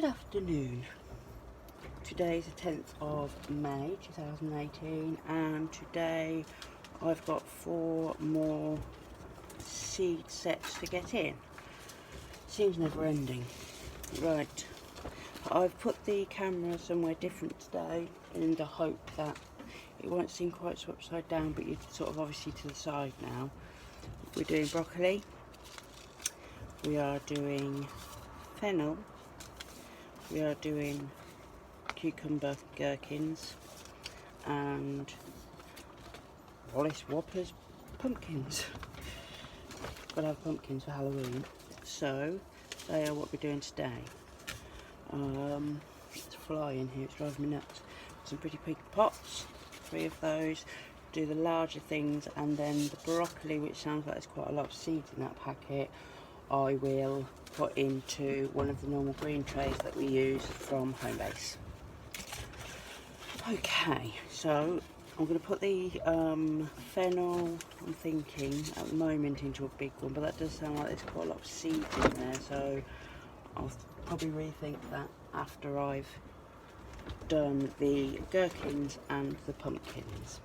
Good afternoon. Today is the 10th of May 2018 and today I've got 4 more seed sets to get in. Seems never ending. Right, I've put the camera somewhere different today in the hope that it won't seem quite so upside down, but you're sort of obviously to the side now. We're doing broccoli, we are doing fennel, we are doing cucumber gherkins and Wallace Whoppers pumpkins. Got to have pumpkins for Halloween, so they are what we're doing today. It's a fly in here, it's driving me nuts. Some pretty big pots, 3 of those. Do the larger things, and then the broccoli, which sounds like there's quite a lot of seeds in that packet, I will put into one of the normal green trays that we use from Homebase. Okay, so I'm going to put the fennel, I'm thinking at the moment, into a big one, but that does sound like there's quite a lot of seeds in there, so I'll probably rethink that after I've done the gherkins and the pumpkins.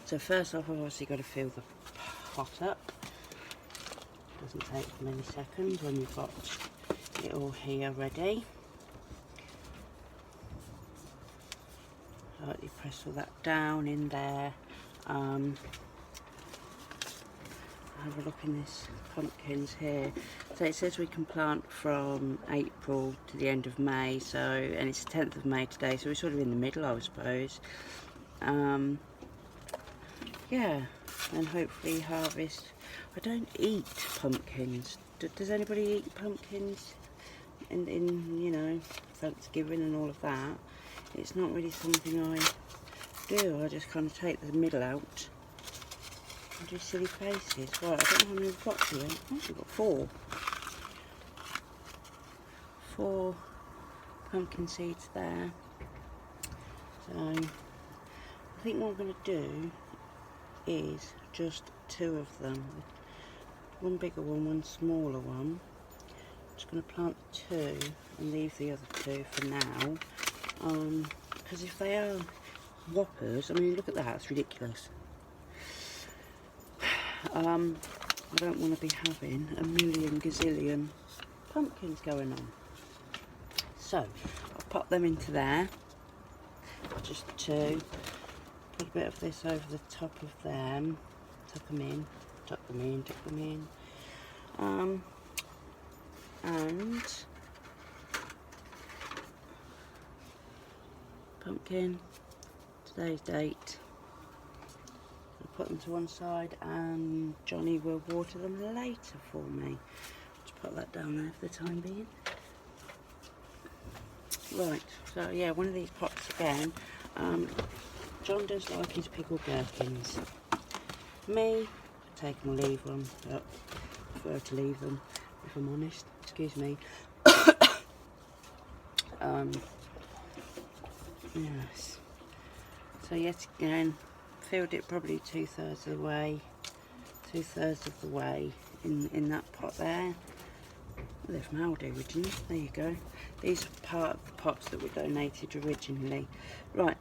So first off, I've obviously got to fill the pot up. Doesn't take many seconds when you've got it all here ready. Lightly press all that down in there. Have a look in this pumpkins here. So it says we can plant from April to the end of May, so, and it's the 10th of May today, so we're sort of in the middle, I suppose. Yeah, and hopefully harvest. I don't eat pumpkins. Does anybody eat pumpkins in you know, Thanksgiving and all of that? It's not really something I do. I just kind of take the middle out and do silly faces. Right, I don't know how many we've got here. Oh, we've got 4. 4 pumpkin seeds there. So I think what I'm going to do is just 2 of them. One bigger one, one smaller one. I'm just going to plant 2 and leave the other 2 for now. Because if they are whoppers, I mean, look at that, it's ridiculous. I don't want to be having a million gazillion pumpkins going on. So I'll pop them into there, just 2. Put a bit of this over the top of them, tuck them in, tuck them in, tuck them in. And pumpkin, today's date. I'll put them to one side and Johnny will water them later for me. Just put that down there for the time being. Right, so yeah, one of these pots again. John does like his pickled gherkins. Me, take them or leave them, but I prefer to leave them, if I'm honest. Excuse me. Yes. So yet again, filled it probably 2/3 of the way. 2/3 of the way in that pot there. They're from Aldi originally. There you go. These are part of the pots that were donated originally. Right.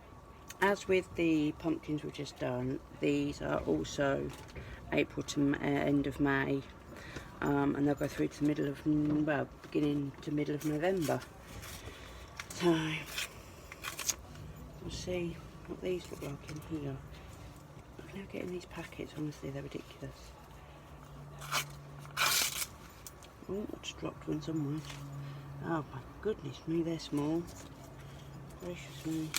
As with the pumpkins we've just done, these are also April to end of May, and they'll go through to the middle of, well, beginning to middle of November. So we'll see what these look like in here. I'm now getting these packets, honestly, they're ridiculous. Oh, I just dropped one somewhere. Oh my goodness me, they're small. Gracious me.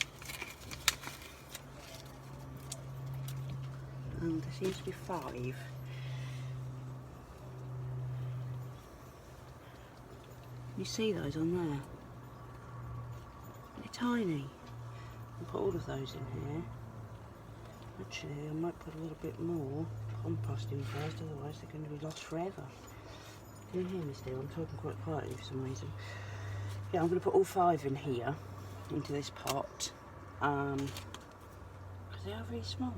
And there seems to be 5. You see those on there? They're tiny. I'll put all of those in here. Actually, I might put a little bit more compost in first, otherwise they're going to be lost forever. Can you hear me still? I'm talking quite quietly for some reason. Yeah, I'm going to put all 5 in here, into this pot, because they are very small.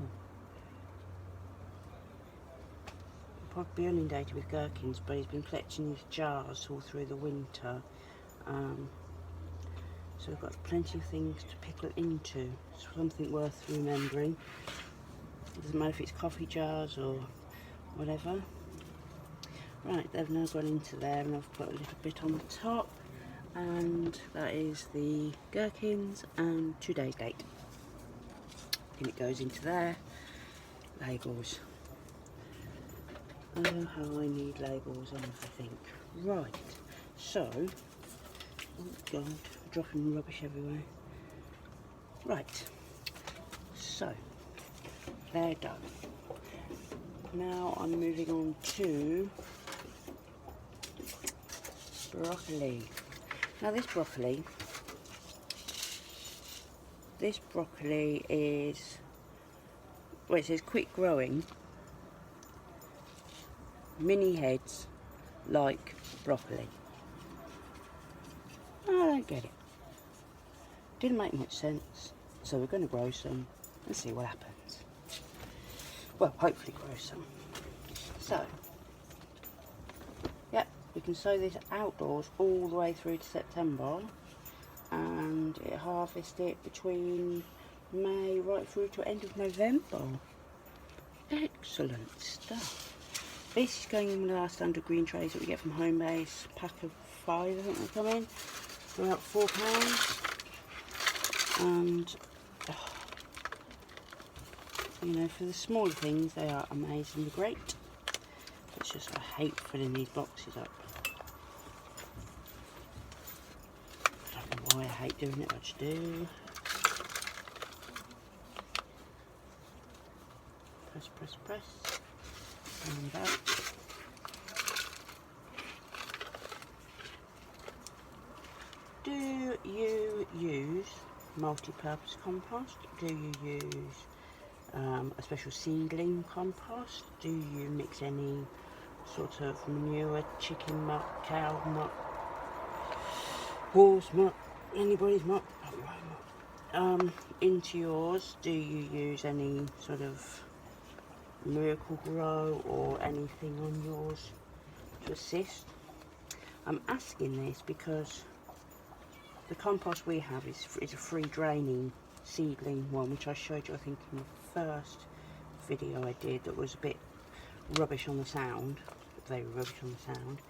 Probably inundated with gherkins, but he's been collecting these jars all through the winter, So we've got plenty of things to pickle into. Something worth remembering. It doesn't matter if it's coffee jars or whatever. Right, they've now gone into there, and I've put a little bit on the top, and that is the gherkins and today's date. And it goes into there. Labels. Oh, how I need labels on everything. Right, so, oh god, dropping rubbish everywhere. Right, so, they're done. Now I'm moving on to broccoli. Now this broccoli is, well, it says quick growing, mini heads like broccoli. I don't get it. Didn't make much sense, so we're going to grow some and see what happens. Well, hopefully grow some. So, yep, we can sow this outdoors all the way through to September, and harvest it between May right through to end of November. Excellent stuff. This is going in one of our standard green trays that we get from Home Base. Pack of 5, I think they come in. They're about £4. And you know, for the smaller things, they are amazingly great. It's just I hate filling these boxes up. I don't know why I hate doing it, I just do. Press, press, press. And out. Do you use multi-purpose compost? Do you use a special seedling compost? Do you mix any sort of manure, chicken muck, cow muck, horse muck, anybody's muck, into yours? Do you use any sort of Miracle Grow or anything on yours to assist? I'm asking this because the compost we have is a free draining seedling one, which I showed you I think in the first video I did, that was a bit rubbish on the sound, very rubbish on the sound.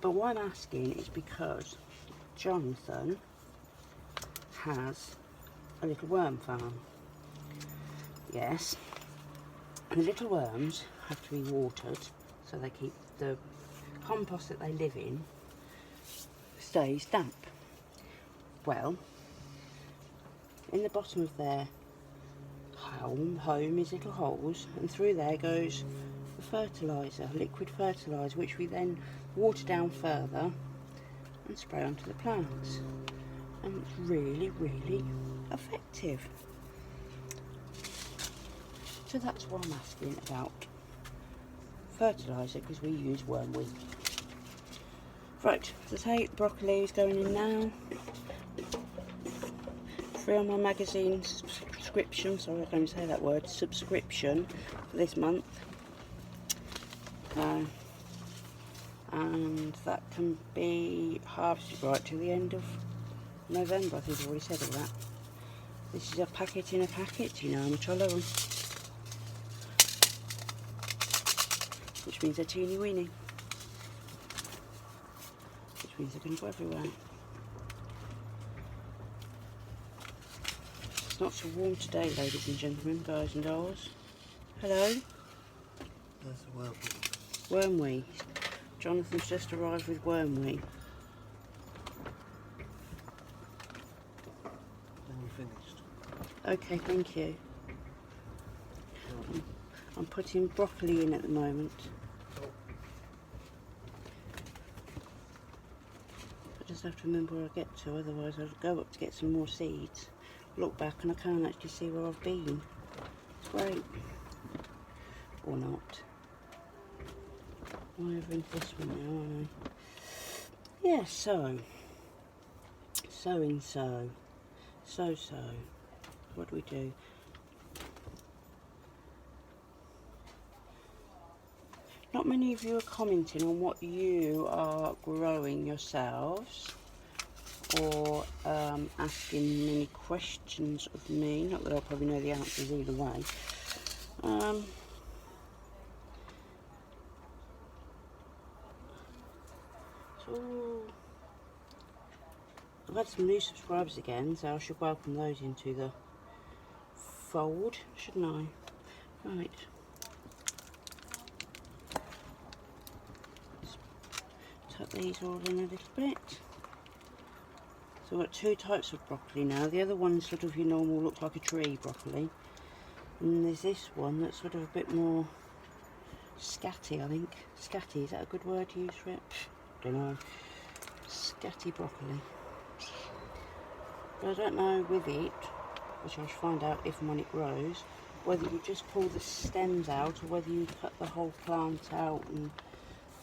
But why I'm asking is because Jonathan has a little worm farm. Yes, and the little worms have to be watered so they keep the compost that they live in stays damp. Well, in the bottom of their home is little holes, and through there goes the fertiliser, liquid fertiliser, which we then water down further and spray onto the plants. And it's really, really effective. So that's why I'm asking about fertiliser, because we use wormweed. Right, as I say, broccoli is going in now. Free on my magazine subscription, sorry I can't even say that word, subscription for this month. And that can be harvested right to the end of November. I think I've already said all that. This is a packet in a packet, you know how much I love them. Which means they're teeny weeny. Which means they're going to go everywhere. It's not so warm today, ladies and gentlemen, guys and dolls. Hello? That's a wormweed. Wormweed. Jonathan's just arrived with wormweed. Then you're finished. Okay, thank you. I'm putting broccoli in at the moment. I just have to remember where I get to, otherwise I'll go up to get some more seeds, look back and I can't actually see where I've been. It's great. Or not. I'm over into this one now, aren't I? Yeah, so. So. What do we do? Not many of you are commenting on what you are growing yourselves. or asking any questions of me. Not that I'll probably know the answers either way. So I've had some new subscribers again, so I should welcome those into the fold, shouldn't I? Right. Let's tuck these all in a little bit. So I've got two types of broccoli now. The other one's sort of your normal, looks like a tree broccoli. And there's this one that's sort of a bit more scatty, I think. Scatty, is that a good word to use for it? Don't know. Scatty broccoli. But I don't know with it, which I should find out if and when it grows, whether you just pull the stems out or whether you cut the whole plant out and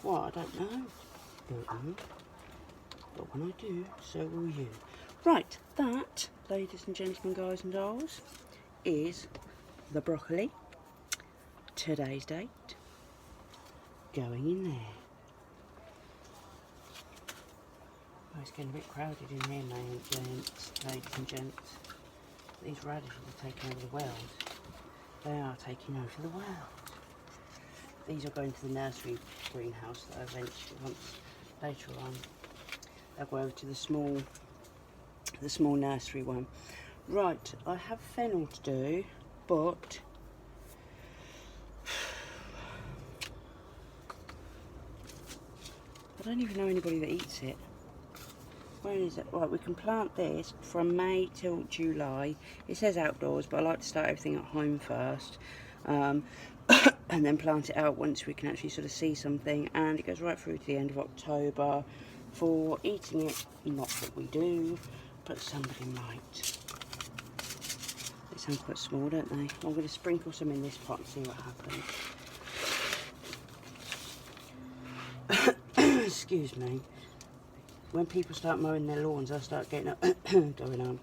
what, I don't know. But when I do, so will you. Right, that, ladies and gentlemen, guys and dolls, is the broccoli. Today's date. Going in there. Oh, it's getting a bit crowded in here now, ladies and gents. These radishes are taking over the world. They are taking over the world. These are going to the nursery greenhouse that I eventually, once later on, I'll go over to the small nursery one. Right, I have fennel to do, but I don't even know anybody that eats it. Where is it? Right, we can plant this from May till July. It says outdoors, but I like to start everything at home first. And then plant it out once we can actually sort of see something. And it goes right through to the end of October. For eating it, not that we do, but somebody might. They sound quite small, don't they? I'm going to sprinkle some in this pot and see what happens. Excuse me. When people start mowing their lawns, I start getting going on.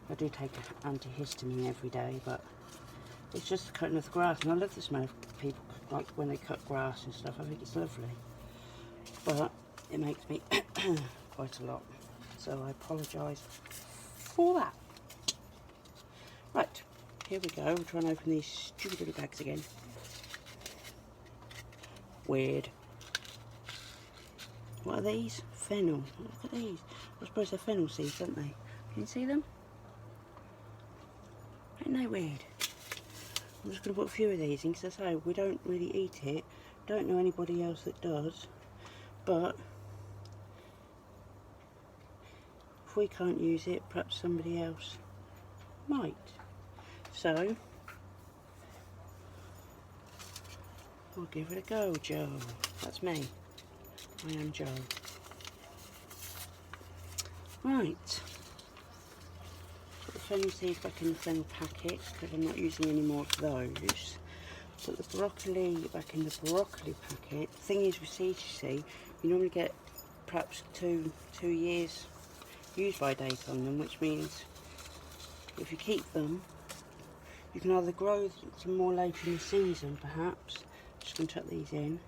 I do take an antihistamine every day, but it's just the cutting of the grass, and I love the smell of people like when they cut grass and stuff. I think it's lovely, but it makes me quite a lot, so I apologise for that. Right, here we go. We'll try and open these stupid little bags again. Weird. What are these? Fennel. Look at these. I suppose they're fennel seeds, aren't they? Can you see them? Ain't they weird? I'm just going to put a few of these in, because I say we don't really eat it. Don't know anybody else that does. But if we can't use it, perhaps somebody else might. So we'll give it a go, Joe. That's me. I am Joe. Right. Put the fennel seeds back in the fennel packet because I'm not using any more of those. Put the broccoli back in the broccoli packet. The thing is with seeds, you see, you normally get perhaps two years use by date on them, which means if you keep them, you can either grow some more later in the season, perhaps. Just going to tuck these in.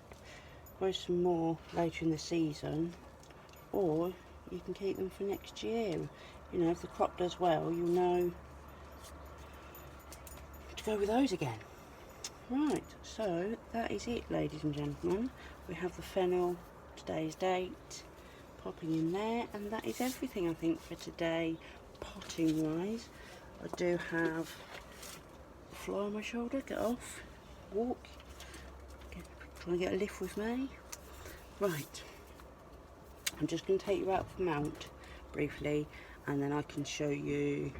Grow some more later in the season, or you can keep them for next year. You know, if the crop does well, you'll know to go with those again. Right, so that is it, ladies and gentlemen. We have the fennel, today's date, popping in there, and that is everything I think for today, potting wise. I do have a fly on my shoulder. Get off, walk. Trying to get a lift with me. Right, I'm just going to take you out for mount briefly, and then I can show you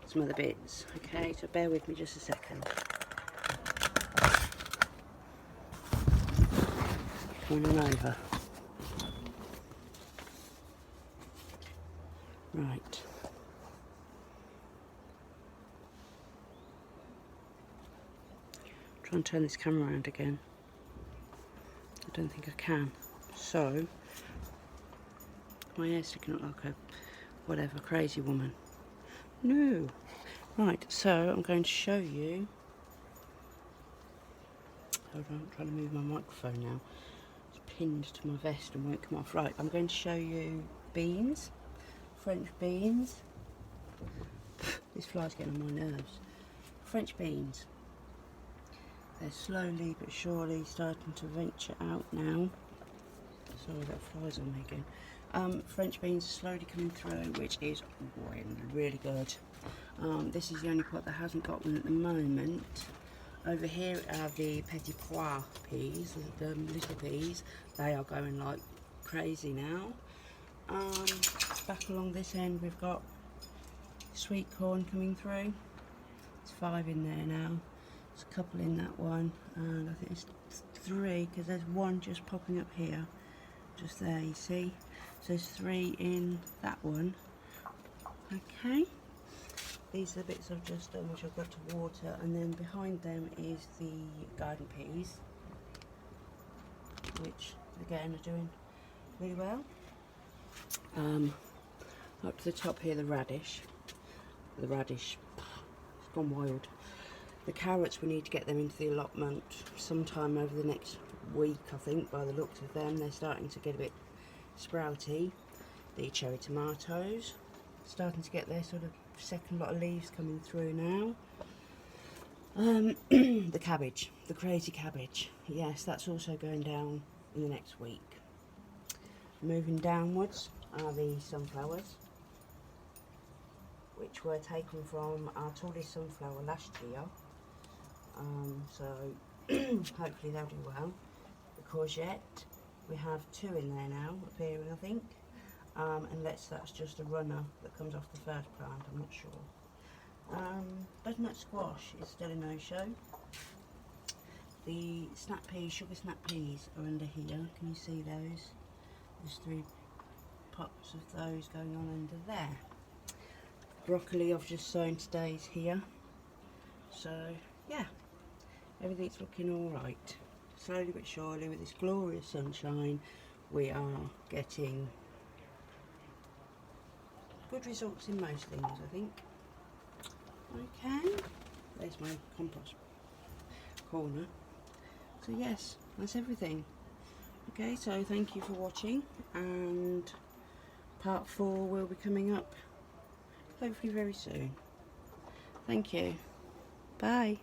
some other bits. Okay, so bear with me just a second. Coming on over. Right. Try and turn this camera around again. I don't think I can. So, my hair's sticking up like a whatever crazy woman. No. Right, so I'm going to show you. Hold on, I'm trying to move my microphone now. It's pinned to my vest and won't come off. Right, I'm going to show you beans, French beans. This fly's getting on my nerves. French beans. They're slowly but surely starting to venture out now. Sorry, that fly's on me again. French beans are slowly coming through, which is really good. This is the only pot that hasn't got one at the moment. Over here are the petit pois peas, the little peas. They are going like crazy now. Back along this end we've got sweet corn coming through. There's 5 in there now. There's a couple in that one, and I think it's 3 because there's one just popping up here, just there, you see. So there's 3 in that one. Okay. These are the bits I've just done, which I've got to water, and then behind them is the garden peas, which again are doing really well. Up to the top here, the radish. It's gone wild. The carrots, we need to get them into the allotment sometime over the next week, I think, by the looks of them. They're starting to get a bit sprouty. The cherry tomatoes, starting to get their sort of second lot of leaves coming through now. The cabbage, the crazy cabbage, yes, that's also going down in the next week. Moving downwards are the sunflowers, which were taken from our tallest sunflower last year. So hopefully they'll do well. The courgette, we have 2 in there now appearing, I think. Unless that's just a runner that comes off the first plant, I'm not sure. Butternut squash is still a no-show. The snap peas, sugar snap peas, are under here. Can you see those? There's 3 pots of those going on under there. Broccoli I've just sown today's here. So yeah, everything's looking alright. Slowly but surely, with this glorious sunshine, we are getting good results in most things, I think. Okay, there's my compost corner. So yes, that's everything. Okay, so thank you for watching, and part 4 will be coming up hopefully very soon. Thank you. Bye.